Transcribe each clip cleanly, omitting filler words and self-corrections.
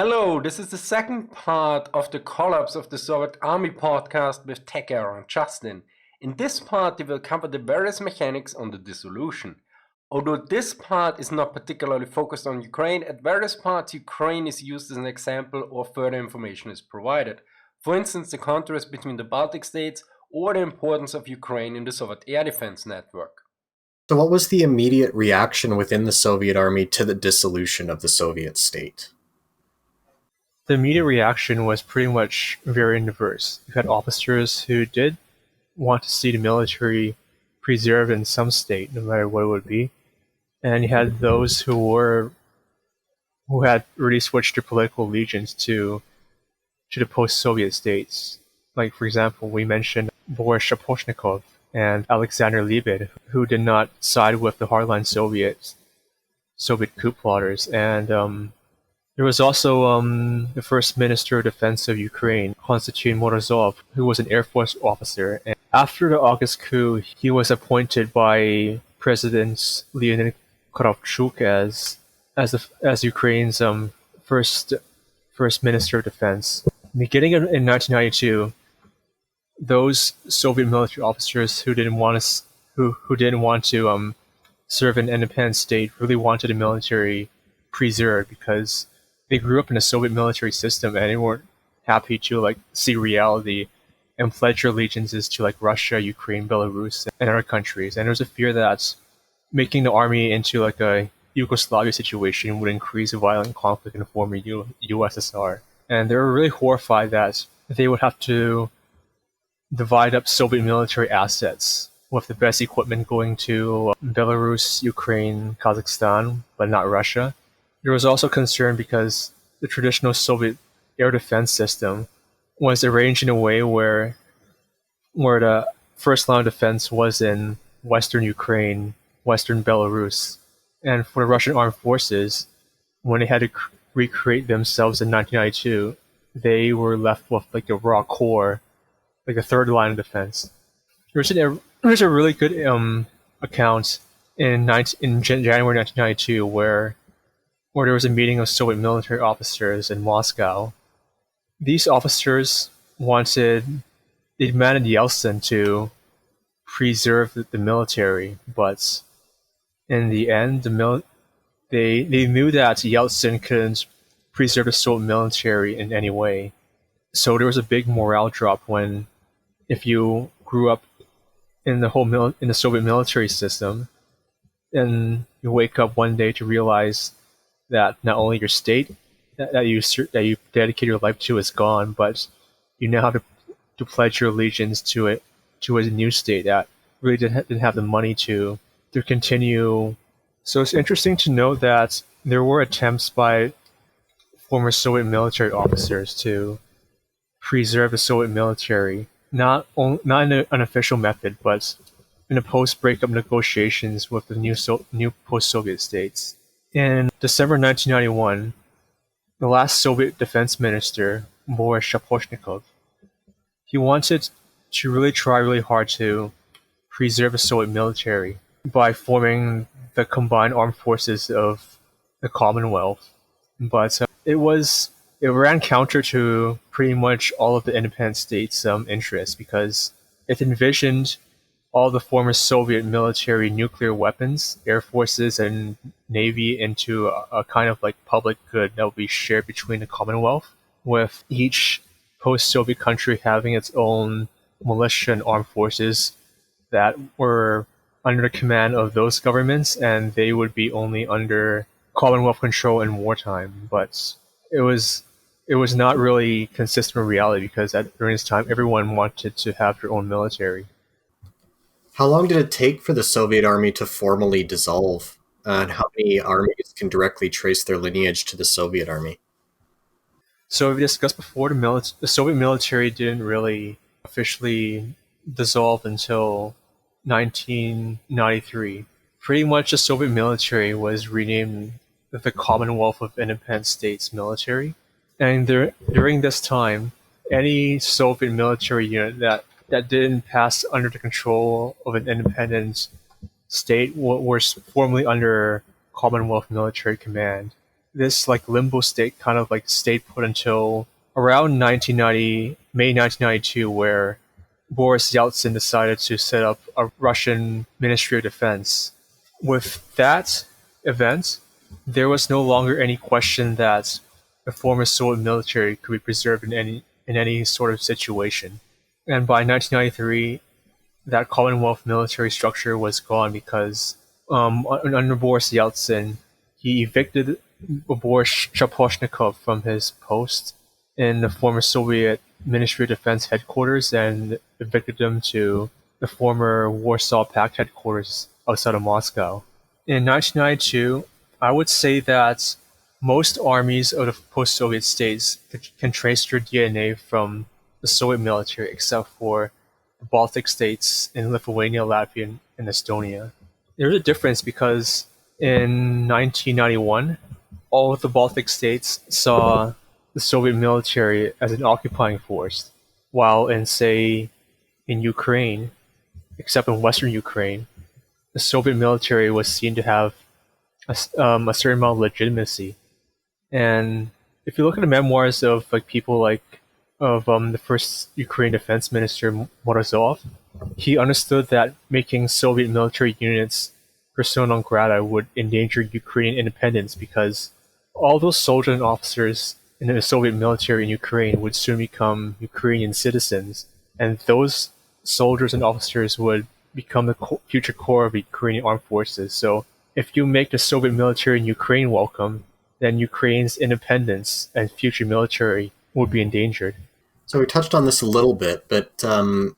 Hello, this is the second part of the Collapse of the Soviet Army podcast with TacError and Justin. In this part, we will cover the various mechanics on the dissolution. Although this part is not particularly focused on Ukraine, at various parts Ukraine is used as an example or further information is provided. For instance, the contrast between the Baltic states or the importance of Ukraine in the Soviet air defense network. So what was the immediate reaction within the Soviet army to the dissolution of the Soviet state? The immediate reaction was pretty much very diverse. You had officers who did want to see the military preserved in some state, no matter what it would be, and you had those who had really switched their political allegiance to the post-Soviet states. Like, for example, we mentioned Boris Shaposhnikov and Alexander Lebed, who did not side with the hardline Soviet coup plotters, and there was also the First Minister of Defense of Ukraine, Konstantin Morozov, who was an Air Force officer. And after the August coup, he was appointed by President Leonid Kravchuk as Ukraine's first Minister of Defense. Beginning in 1992, those Soviet military officers who didn't want to serve in an independent state really wanted the military preserved because they grew up in a Soviet military system and they weren't happy to see reality and pledge their allegiances to Russia, Ukraine, Belarus, and other countries. And there was a fear that making the army into a Yugoslavia situation would increase violent conflict in the former USSR. And they were really horrified that they would have to divide up Soviet military assets, with the best equipment going to Belarus, Ukraine, Kazakhstan, but not Russia. There was also concern because the traditional Soviet air defense system was arranged in a way where the first line of defense was in Western Ukraine, Western Belarus. And for the Russian armed forces, when they had to recreate themselves in 1992, they were left with a raw core, a third line of defense. There's a really good account in January 1992 where there was a meeting of Soviet military officers in Moscow. These officers demanded Yeltsin to preserve the military, but in the end, they knew that Yeltsin couldn't preserve the Soviet military in any way. So there was a big morale drop if you grew up in the Soviet military system, and you wake up one day to realize that not only your state that you dedicate your life to is gone, but you now have to pledge your allegiance to a new state that really didn't have the money to continue. So it's interesting to note that there were attempts by former Soviet military officers to preserve the Soviet military, not in an unofficial method, but in the post-breakup negotiations with the new post-Soviet states. In December 1991, the last Soviet defense minister, Boris Shaposhnikov, he wanted to really try really hard to preserve the Soviet military by forming the combined armed forces of the Commonwealth. But it ran counter to pretty much all of the independent states' interests, because it envisioned all the former Soviet military nuclear weapons, air forces, and navy into a kind of public good that would be shared between the Commonwealth, with each post-Soviet country having its own militia and armed forces that were under the command of those governments, and they would be only under Commonwealth control in wartime. But it was not really consistent with reality, because during this time everyone wanted to have their own military. How long did it take for the Soviet army to formally dissolve? And how many armies can directly trace their lineage to the Soviet army? So we discussed before, the Soviet military didn't really officially dissolve until 1993. Pretty much the Soviet military was renamed the Commonwealth of Independent States Military. And during this time, any Soviet military unit that didn't pass under the control of an independent state were formerly under Commonwealth military command. this like limbo state kind of like stayed put until around 1990, May 1992, where Boris Yeltsin decided to set up a Russian Ministry of Defense. With that event, there was no longer any question that the former Soviet military could be preserved in any sort of situation. And by 1993, that Commonwealth military structure was gone because under Boris Yeltsin, he evicted Boris Shaposhnikov from his post in the former Soviet Ministry of Defense headquarters and evicted him to the former Warsaw Pact headquarters outside of Moscow. In 1992, I would say that most armies of the post-Soviet states can trace their DNA from the Soviet military, except for the Baltic states in Lithuania, Latvia, and Estonia. There's a difference because in 1991, all of the Baltic states saw the Soviet military as an occupying force, while in Ukraine, except in Western Ukraine, the Soviet military was seen to have a certain amount of legitimacy. And if you look at the memoirs of the first Ukraine defense minister Morozov, he understood that making Soviet military units persona non grata would endanger Ukrainian independence because all those soldiers and officers in the Soviet military in Ukraine would soon become Ukrainian citizens, and those soldiers and officers would become the future core of the Ukrainian armed forces. So if you make the Soviet military in Ukraine welcome, then Ukraine's independence and future military would be endangered. So we touched on this a little bit, but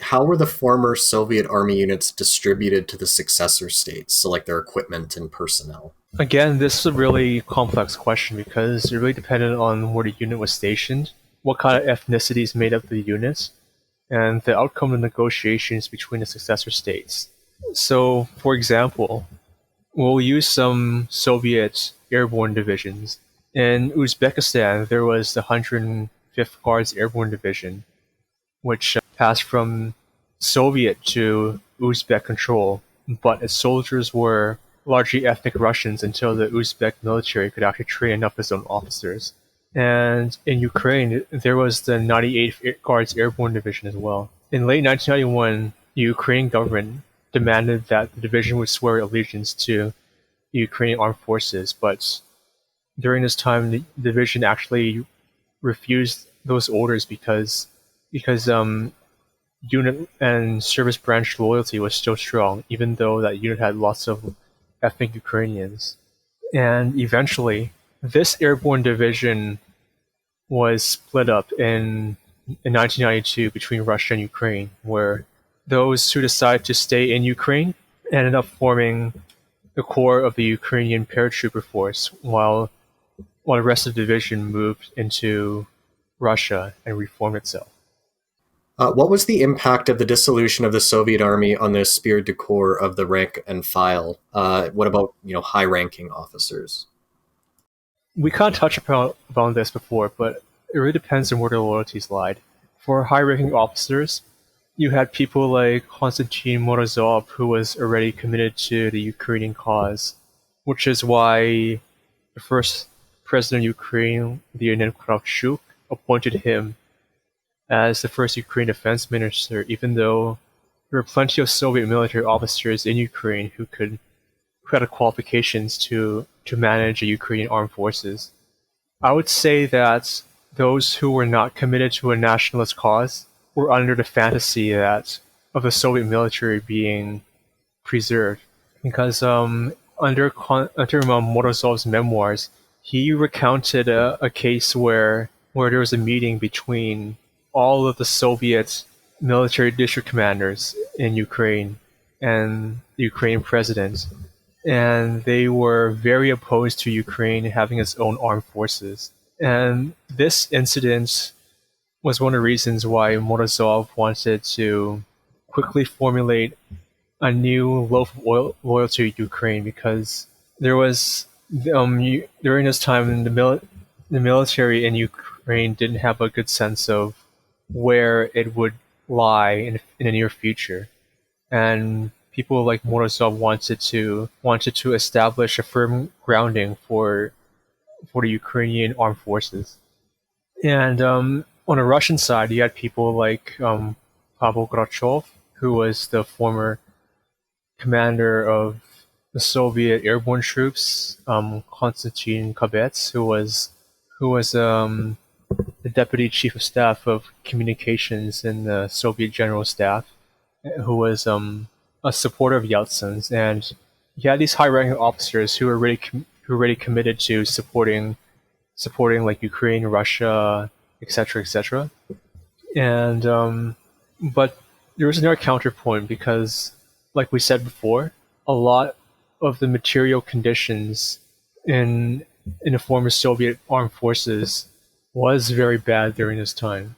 how were the former Soviet army units distributed to the successor states, so like their equipment and personnel? Again, this is a really complex question because it really depended on where the unit was stationed, what kind of ethnicities made up the units, and the outcome of negotiations between the successor states. So, for example, we'll use some Soviet airborne divisions. In Uzbekistan, there was the 105th Guards Airborne Division, which passed from Soviet to Uzbek control, but its soldiers were largely ethnic Russians until the Uzbek military could actually train enough of its own officers. And in Ukraine, there was the 98th Guards Airborne Division as well. In late 1991, the Ukrainian government demanded that the division would swear allegiance to the Ukrainian armed forces, but during this time, the division actually refused those orders because unit and service branch loyalty was still strong, even though that unit had lots of ethnic Ukrainians. And eventually, this airborne division was split up in 1992 between Russia and Ukraine, where those who decided to stay in Ukraine ended up forming the core of the Ukrainian paratrooper force, while the rest of the division moved into Russia and reformed itself. What was the impact of the dissolution of the Soviet army on the esprit de corps of the rank and file? What about high-ranking officers? We can't touch upon this before, but it really depends on where the loyalties lied. For high-ranking officers, you had people like Konstantin Morozov, who was already committed to the Ukrainian which is why the first president of Ukraine, Leonid Kravchuk, appointed him as the first Ukrainian defense minister, even though there were plenty of Soviet military officers in Ukraine who had the qualifications to manage the Ukrainian armed forces. I would say that those who were not committed to a nationalist cause were under the fantasy of the Soviet military being preserved. Because under Morozov's memoirs, he recounted a case where there was a meeting between all of the Soviet military district commanders in Ukraine and the Ukrainian president. And they were very opposed to Ukraine having its own armed forces. And this incident was one of the reasons why Morozov wanted to quickly formulate a new loaf of loyalty to Ukraine, because there was during this time the military in Ukraine didn't have a good sense of where it would lie in the near future, and people like Morozov wanted to establish a firm grounding for for the Ukrainian armed forces. And on the Russian side, you had people like Pavel Grachov, who was the former commander of the Soviet airborne troops, Konstantin Kabets, who was the deputy chief of staff of communications in the Soviet General Staff, who was a supporter of Yeltsin's, and you had these high-ranking officers who were really committed to supporting like Ukraine, Russia, etc., etc. And but there was another counterpoint because, like we said before, a lot of the material conditions in the former Soviet armed forces was very bad during this time.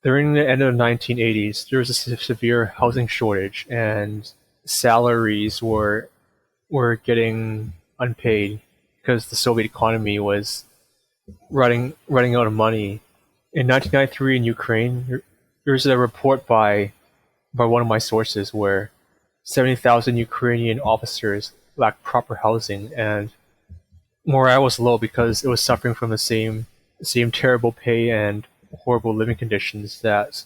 During the end of the 1980s, there was a severe housing shortage, and salaries were getting unpaid because the Soviet economy was running out of money. In 1993 in Ukraine, there was a report by one of my sources where 70,000 Ukrainian officers lacked proper housing, and morale was low because it was suffering from the same terrible pay and horrible living conditions that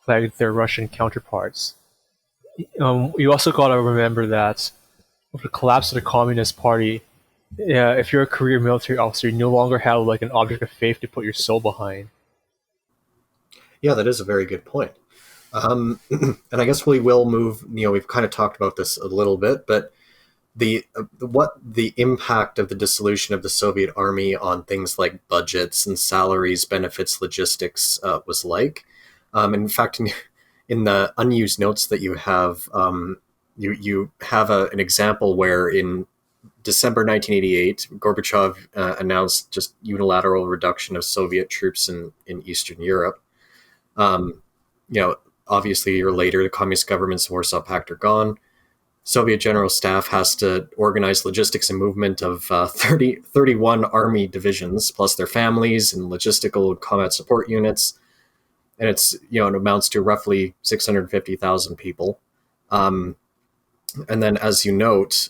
plagued their Russian counterparts. You also got to remember that with the collapse of the Communist Party, if you're a career military officer, you no longer have like an object of faith to put your soul behind. Yeah, that is a very good point. And I guess we will move. We've kind of talked about this a little bit, but what the impact of the dissolution of the Soviet army on things like budgets and salaries, benefits, logistics was like. In fact, in the unused notes that you have, you have an example where in December 1988, Gorbachev announced just unilateral reduction of Soviet troops in Eastern Europe. Obviously, a year later, the communist governments of Warsaw Pact are gone. Soviet General Staff has to organize logistics and movement of 31 army divisions, plus their families and logistical and combat support units. And it amounts to roughly 650,000 people. And then, as you note,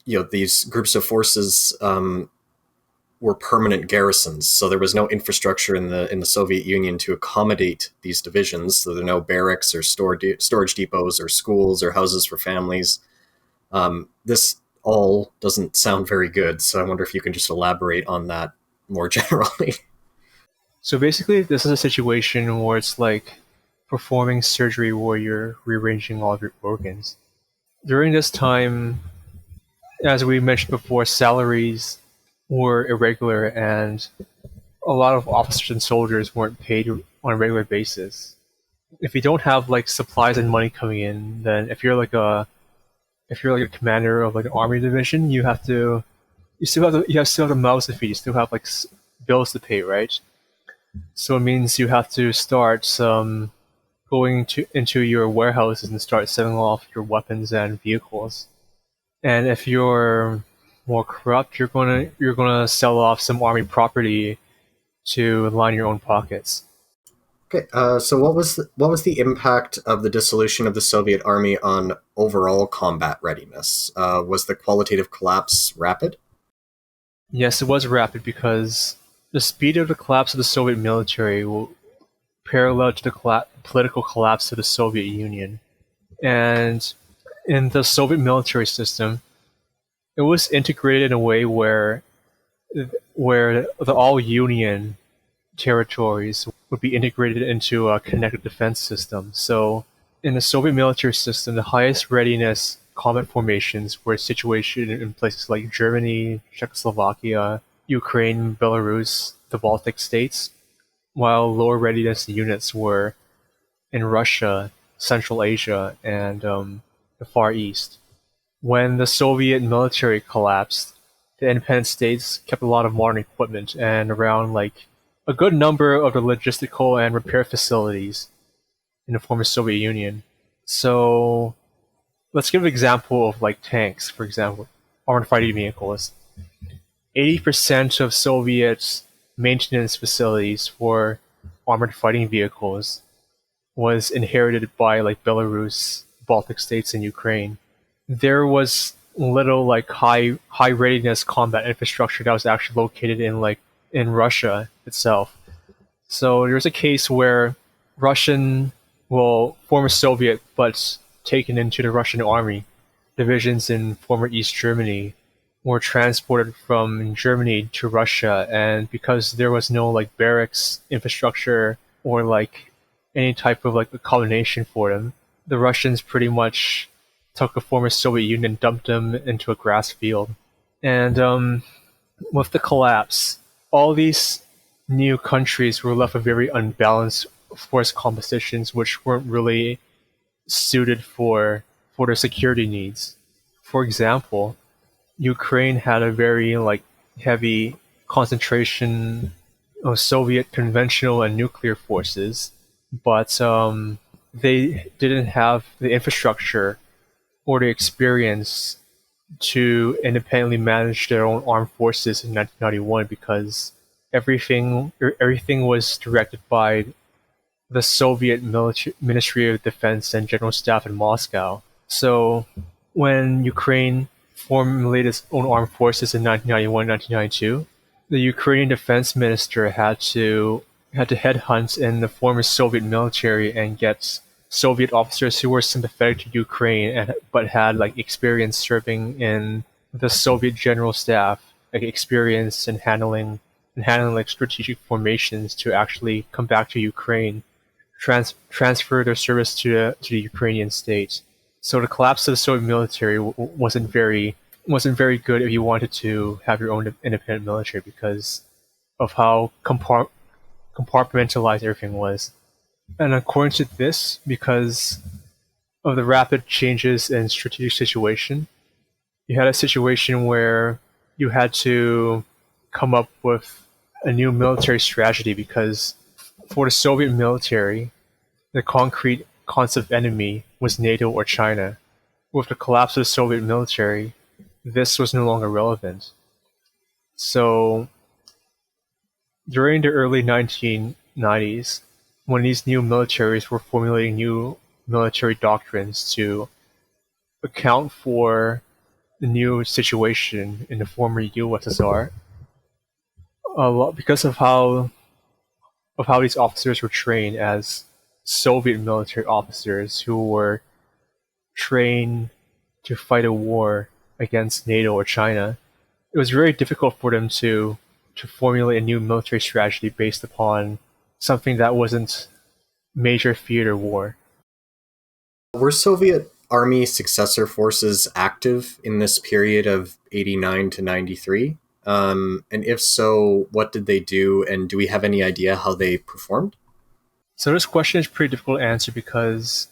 these groups of forces were permanent garrisons, so there was no infrastructure in the Soviet Union to accommodate these divisions. So there are no barracks or storage depots or schools or houses for families. This all doesn't sound very good, so I wonder if you can just elaborate on that more generally. So basically, this is a situation where it's like performing surgery where you're rearranging all of your organs. During this time, as we mentioned before, salaries were irregular and a lot of officers and soldiers weren't paid on a regular basis. If you don't have like supplies and money coming in, then if you're like a commander of like an army division, you still have the mouths to feed. You still have like bills to pay, right? So it means you have to start going into your warehouses and start selling off your weapons and vehicles. And if you're more corrupt, you're gonna sell off some army property to line your own pockets. Okay, so what was the impact of the dissolution of the Soviet army on overall combat readiness? Was the qualitative collapse rapid? Yes, it was rapid because the speed of the collapse of the Soviet military paralleled to the political collapse of the Soviet Union. And in the Soviet military system, it was integrated in a way where the all-Union territories would be integrated into a connected defense system. So in the Soviet military system, the highest readiness combat formations were situated in places like Germany, Czechoslovakia, Ukraine, Belarus, the Baltic states, while lower readiness units were in Russia, Central Asia, and the Far East. When the Soviet military collapsed, the independent states kept a lot of modern equipment and around like a good number of the logistical and repair facilities in the former Soviet Union. So let's give an example of like tanks, for example, armored fighting vehicles. 80% of Soviet maintenance facilities for armored fighting vehicles was inherited by like Belarus, Baltic states, and Ukraine. There was little like high readiness combat infrastructure that was actually located in Russia itself. So there's a case where Russian, well, former Soviet, but taken into the Russian army, divisions in former East Germany were transported from Germany to Russia, and because there was no like barracks infrastructure or like any type of like accommodation for them, the Russians pretty much took the former Soviet Union and dumped them into a grass field. And with the collapse, all these new countries were left with very unbalanced force compositions, which weren't really suited for their security needs. For example, Ukraine had a very like heavy concentration of Soviet conventional and nuclear forces, but they didn't have the infrastructure or the experience to independently manage their own armed forces in 1991 because everything was directed by the Soviet Ministry of Defense and General Staff in Moscow. So when Ukraine formulated its own armed forces in 1991-1992, the Ukrainian defense minister had to headhunt in the former Soviet military and get Soviet officers who were sympathetic to Ukraine but had like experience serving in the Soviet General Staff, like experience in handling like strategic formations to actually come back to Ukraine, transfer their service to the Ukrainian state. So the collapse of the Soviet military wasn't very good if you wanted to have your own independent military because of how compartmentalized everything was. And according to this, because of the rapid changes in strategic situation, you had a situation where you had to come up with a new military strategy because for the Soviet military, the concrete concept enemy was NATO or China. With the collapse of the Soviet military, this was no longer relevant. So during the early 1990s, when these new militaries were formulating new military doctrines to account for the new situation in the former USSR, because of how these officers were trained as Soviet military officers who were trained to fight a war against NATO or China, it was very difficult for them to formulate a new military strategy based upon something that wasn't major theater war. Were Soviet Army successor forces active in this period of 89 to 93? And if so, what did they do? And do we have any idea how they performed? So this question is pretty difficult to answer because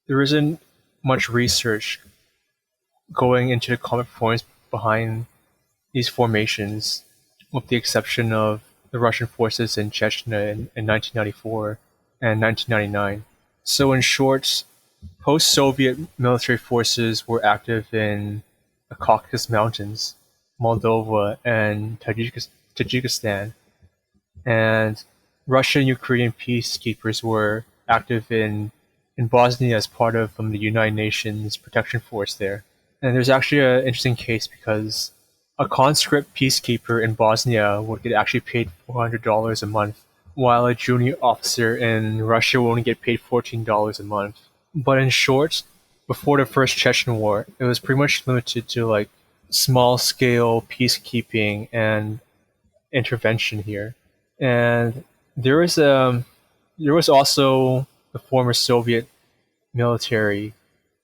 there isn't much research going into the combat performance behind these formations, with the exception of the Russian forces in Chechnya in 1994 and 1999. So in short, post-Soviet military forces were active in the Caucasus Mountains, Moldova, and Tajikistan, and Russian and Ukrainian peacekeepers were active in Bosnia as part of the United Nations Protection Force there. And there's actually an interesting case because a conscript peacekeeper in Bosnia would get actually paid $400 a month, while a junior officer in Russia would only get paid $14 a month. But in short, before the first Chechen war, it was pretty much limited to like small-scale peacekeeping and intervention here. And there was also the former Soviet military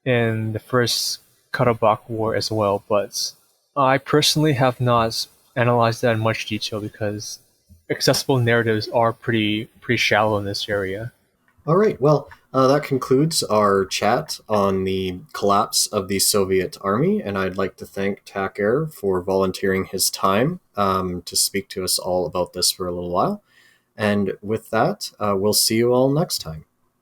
in the first Karabakh War as well, but I personally have not analyzed that in much detail because accessible narratives are pretty shallow in this area. All right, well, that concludes our chat on the collapse of the Soviet Army, and I'd like to thank TacError for volunteering his time to speak to us all about this for a little while. And with that, we'll see you all next time.